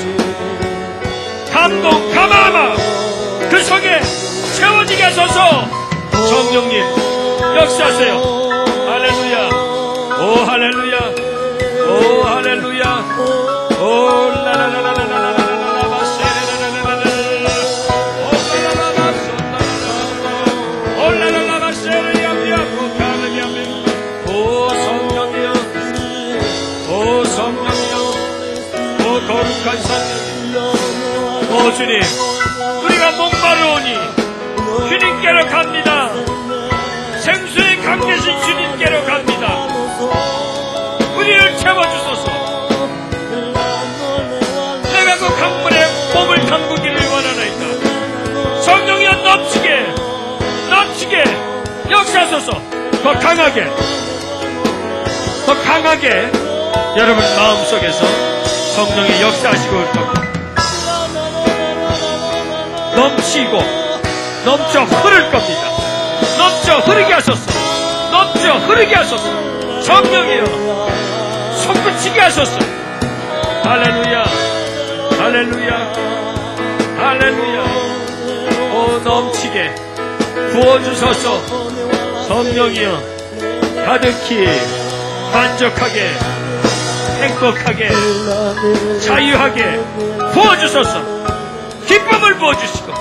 감동 감화마 그 속에 채워지게 하소서. 성령님 역사하세요. 할렐루야. 오 할렐루야. 오 할렐루야. 오 라라라라라라라라라 마세레라라라라라 오 라라라라 마세레야미야 고타르야미 오 성령이여 오 성령이여 오 거룩한 성령 오 주님 우리가 목마르오니 주님께로 갑니다. 생수에 강계신 주님께로 갑니다. 우리를 채워주소서. 내가 그 강물에 몸을 담그기를 원하나이다. 성령이여 넘치게 역사하소서. 더 강하게 여러분 마음속에서 성령이 역사하시고 올 겁니다. 넘쳐 흐를 겁니다. 넘쳐 흐르게 하소서. 성령이여 솟구치게 하소서. 할렐루야. 오 넘치게 부어주소서. 성령이여 가득히 만족하게 행복하게 자유하게 부어주소서. 기쁨을 부어주시고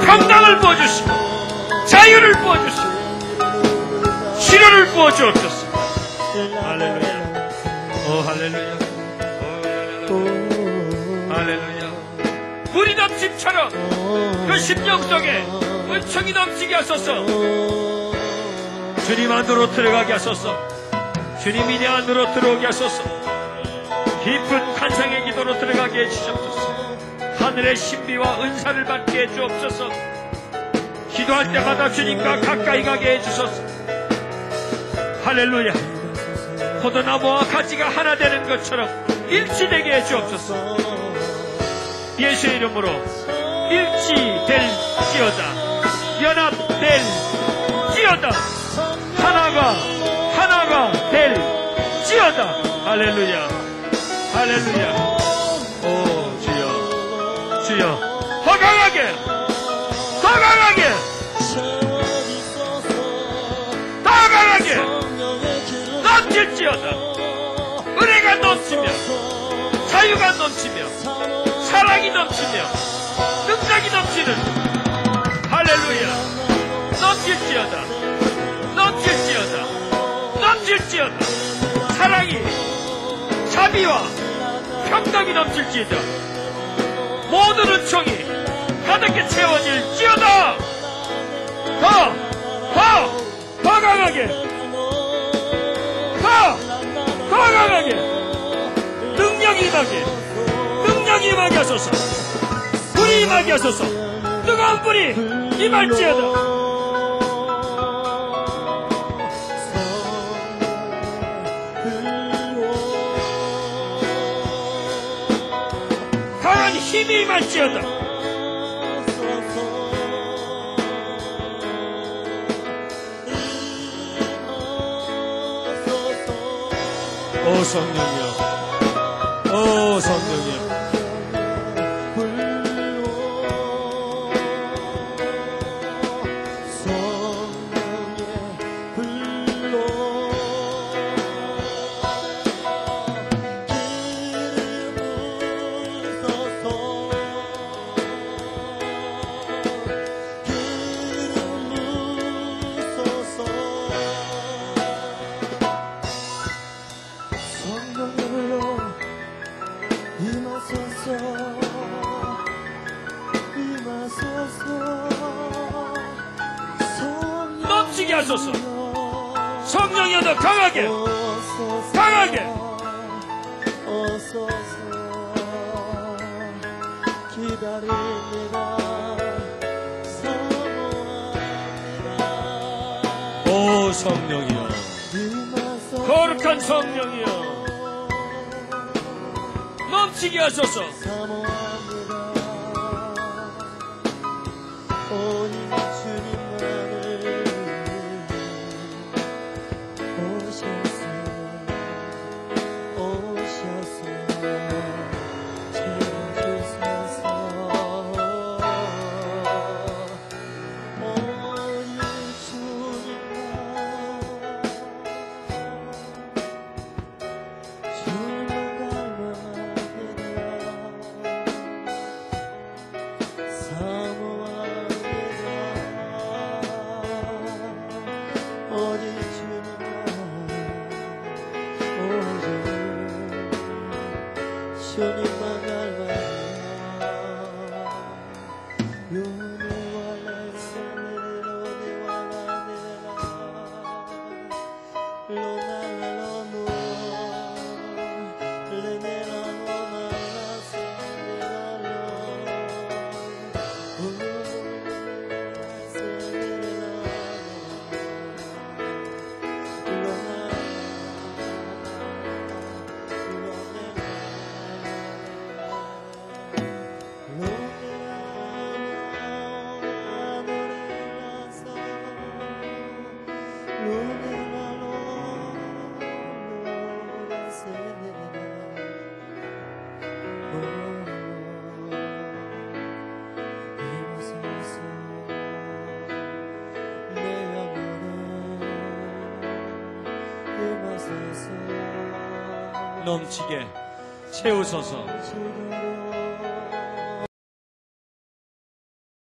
평강을 부어주시고 자유를 부어주시고 치료를 부어주옵소서. 할렐루야. 오 할렐루야. 할렐루야. 물이 넘침처럼 그 심령 속에 은총이 넘치게 하소서. 주님 안으로 들어가게 하소서. 주님이 내 안으로 들어오게 하소서. 깊은 환상의 기도로 들어가게 해주시옵소서. 하늘의 신비와 은사를 받게 해주옵소서. 기도할 때마다 주님과 가까이 가게 해주소서. 할렐루야. 포도나무와 가지가 하나 되는 것처럼 일치되게 해주옵소서. 예수의 이름으로 일치될지어다. 연합될지어다. 하나가 될지어다. 할렐루야. 오 주여 더 강하게 넘칠지어다. 은혜가 넘치며 자유가 넘치며 사랑이 넘치며 능력이 넘치는 할렐루야. 넘칠지어다. 사랑이 자비와 평강이 넘칠지어다. 모든 은총이 가득히 채워질지어다. 더 강하게 능력이 임하게 하소서. 불이 임하게 하소서. 뜨거운 불이 임할지어다. 강한 힘이 임할지어다. 오 성령이여. 넘치게 하소서. 성령이여 더 강하게 오 성령이여 거룩한 성령이여 넘치게 하소서. 넘치게 채우소서.